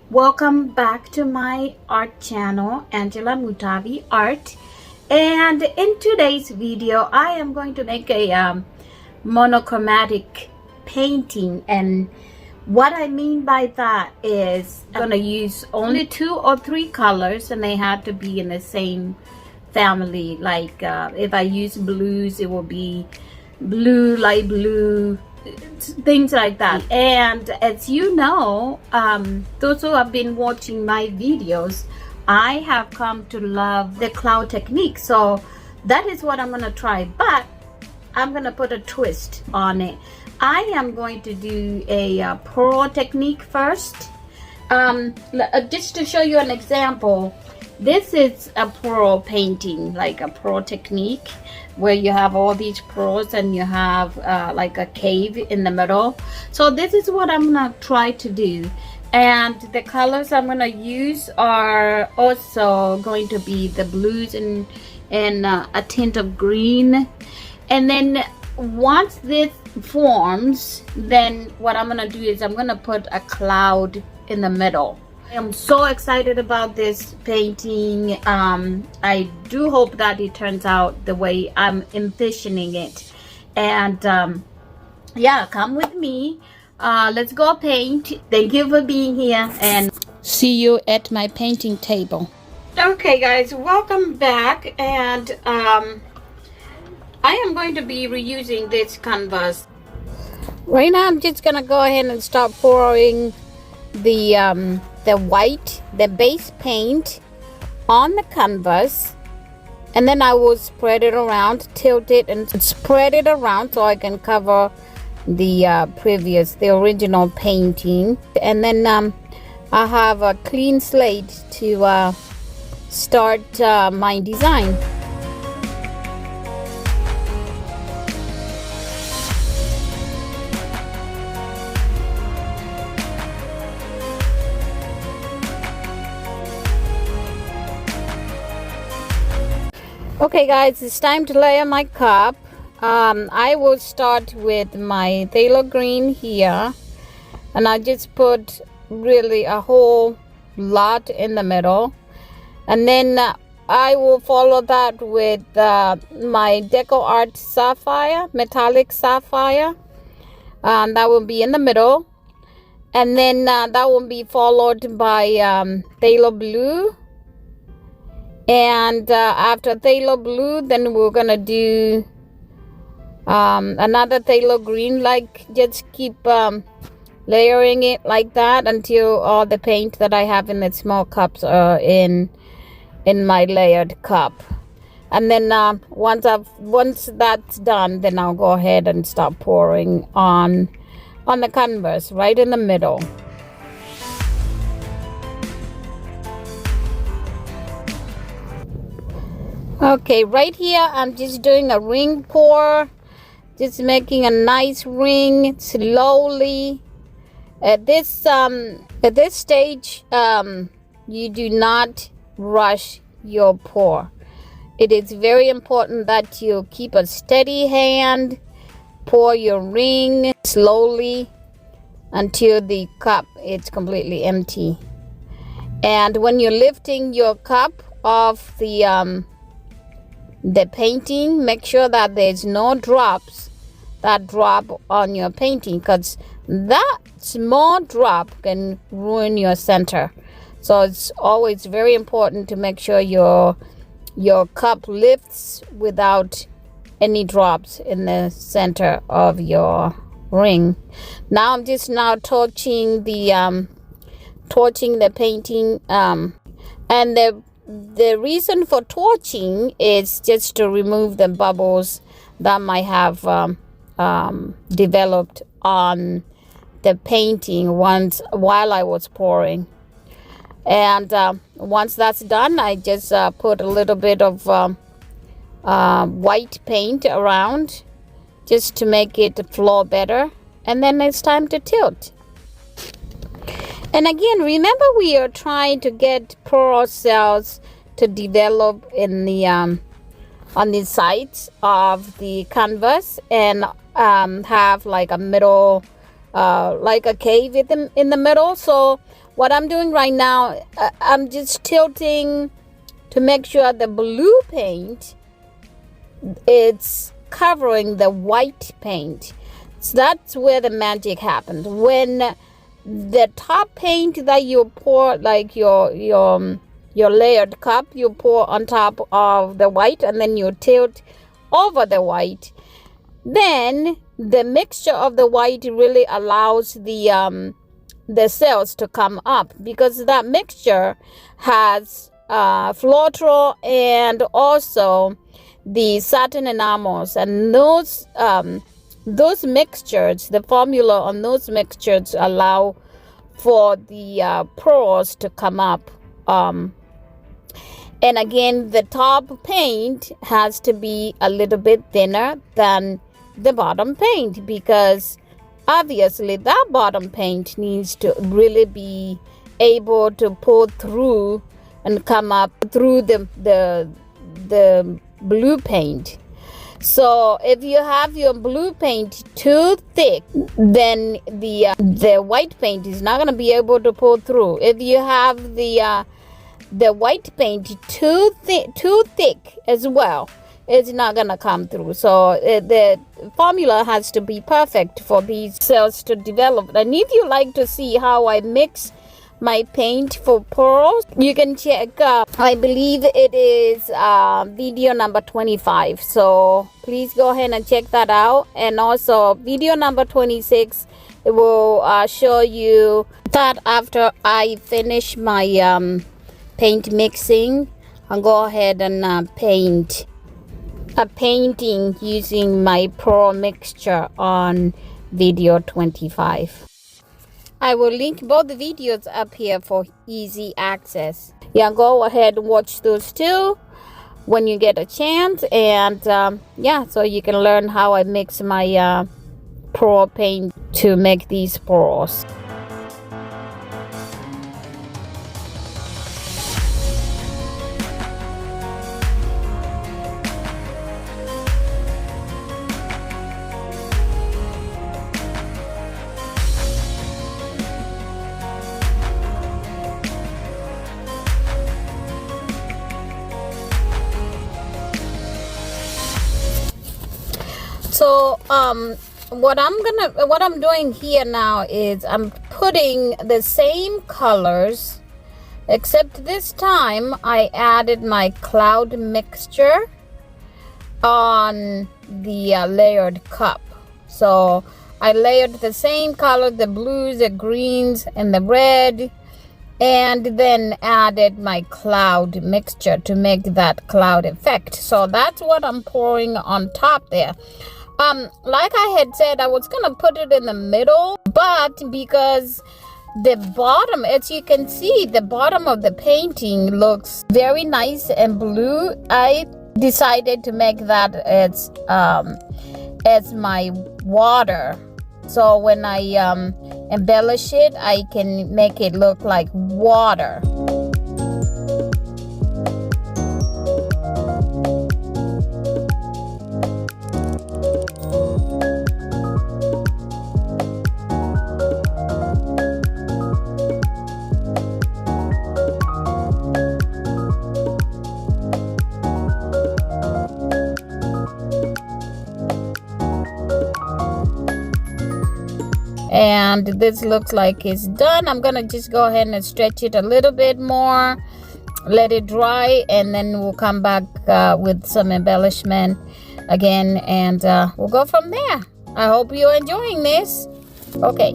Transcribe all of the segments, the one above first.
Welcome back to my art channel, Angela Mutavi Art. And in today's video, I am going to make a monochromatic painting. And what I mean by that is I'm going to use only 2 or 3 colors, and they have to be in the same family. Like if I use blues, it will be blue, light blue, things like that. And as you know, those who have been watching my videos, I have come to love the cloud technique. So that is what I'm going to try, but I'm going to put a twist on it. I am going to do a pearl technique first. Just to show you an example, this is a pearl painting, like a pearl technique, where you have all these pearls and you have like a cave in the middle. So this is what I'm gonna try to do, and the colors I'm gonna use are also going to be the blues and a tint of green. And then once this forms, then what I'm gonna do is I'm gonna put a cloud in the middle. I am so excited about this painting. I do hope that it turns out the way I'm envisioning it. And yeah, come with me. Let's go paint. Thank you for being here, and see you at my painting table. Okay guys, welcome back. And I am going to be reusing this canvas. Right now I'm just gonna go ahead and start pouring the white, the base paint on the canvas, and then I will spread it around, tilt it and spread it around so I can cover the original painting. And then I have a clean slate to start my design. Okay guys, it's time to layer my cup. I will start with my phthalo green here, and I just put really a whole lot in the middle, and then I will follow that with my Deco Art sapphire, metallic sapphire. That will be in the middle, and then that will be followed by phthalo blue. And after phthalo blue, then we're gonna do another phthalo green. Like, just keep layering it like that until all the paint that I have in the small cups are in my layered cup. And then once that's done, then I'll go ahead and start pouring on the canvas right in the middle. Okay, right here I'm just doing a ring pour, just making a nice ring slowly. At this stage, you do not rush your pour. It is very important that you keep a steady hand, pour your ring slowly until the cup is completely empty. And when you're lifting your cup off the painting, make sure that there's no drops that drop on your painting, because that small drop can ruin your center. So it's always very important to make sure your cup lifts without any drops in the center of your ring. Now I'm just torching the painting, and the reason for torching is just to remove the bubbles that might have developed on the painting while I was pouring. And once that's done, I just put a little bit of white paint around just to make it flow better, and then it's time to tilt. And again, remember, we are trying to get pearl cells to develop in the on the sides of the canvas, and have like a middle, like a cave in the middle. So what I'm doing right now, I'm just tilting to make sure the blue paint, it's covering the white paint. So that's where the magic happens. When the top paint that you pour, like your layered cup, you pour on top of the white, and then you tilt over the white, then the mixture of the white really allows the cells to come up, because that mixture has floral and also the satin enamels, and those mixtures, the formula on those mixtures allow for the pearls to come up. And again, the top paint has to be a little bit thinner than the bottom paint, because obviously that bottom paint needs to really be able to pull through and come up through the blue paint. So if you have your blue paint too thick, then the white paint is not going to be able to pull through. If you have the white paint too thick as well, it's not going to come through. So the formula has to be perfect for these cells to develop. And if you like to see how I mix my paint for pearls, you can check I believe it is video number 25, so please go ahead and check that out. And also video number 26, it will show you that after I finish my paint mixing, I'll go ahead and paint a painting using my pearl mixture on video 25. I will link both the videos up here for easy access. Yeah, go ahead and watch those too when you get a chance. And yeah, so you can learn how I mix my pearl paint to make these pearls. So what I'm doing here now is I'm putting the same colors, except this time I added my cloud mixture on the layered cup. So I layered the same color, the blues, the greens, and the red, and then added my cloud mixture to make that cloud effect. So that's what I'm pouring on top there. Like I had said, I was gonna put it in the middle, but because the bottom, as you can see, the bottom of the painting looks very nice and blue, I decided to make that as my water. So when I embellish it, I can make it look like water. And this looks like it's done. I'm gonna just go ahead and stretch it a little bit more, let it dry, and then we'll come back with some embellishment again, and we'll go from there. I hope you're enjoying this. Okay.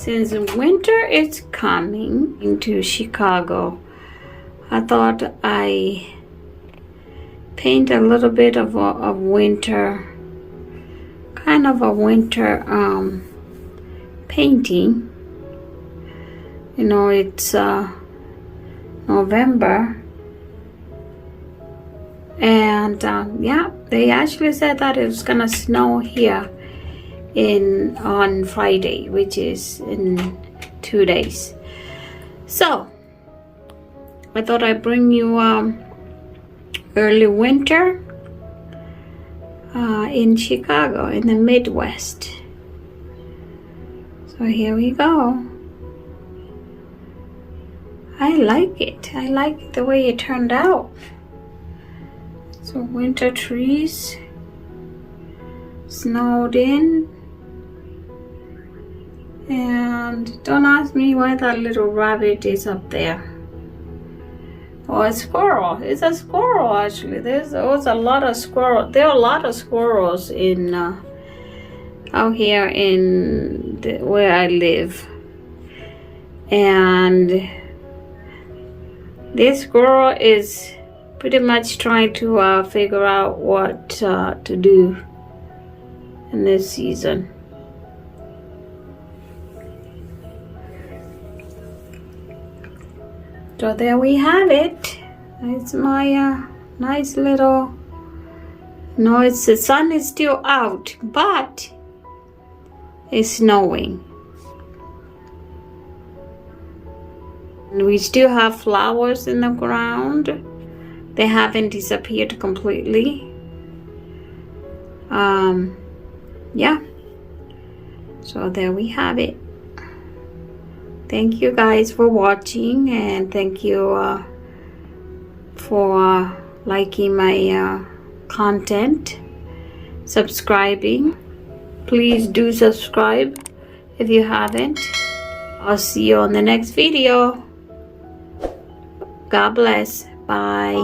since winter is coming into Chicago, I thought I paint a little bit of a winter, kind of a winter painting. You know, it's November, and yeah, they actually said that it was gonna snow here on Friday, which is in 2 days. So I thought I'd bring you early winter in Chicago, in the Midwest. So here we go. I like it. I like the way it turned out. So winter trees snowed in. And don't ask me why that little rabbit is up there. Oh, a squirrel. It's a squirrel, actually. There was a lot of squirrels. There are a lot of squirrels in out here in where I live. And this squirrel is pretty much trying to figure out what to do in this season. So there we have it. It's my nice little, no, it's the sun is still out, but it's snowing. And we still have flowers in the ground. They haven't disappeared completely. Yeah. So there we have it. Thank you guys for watching, and thank you for liking my content, subscribing. Please do subscribe if you haven't. I'll see you on the next video. God bless. Bye.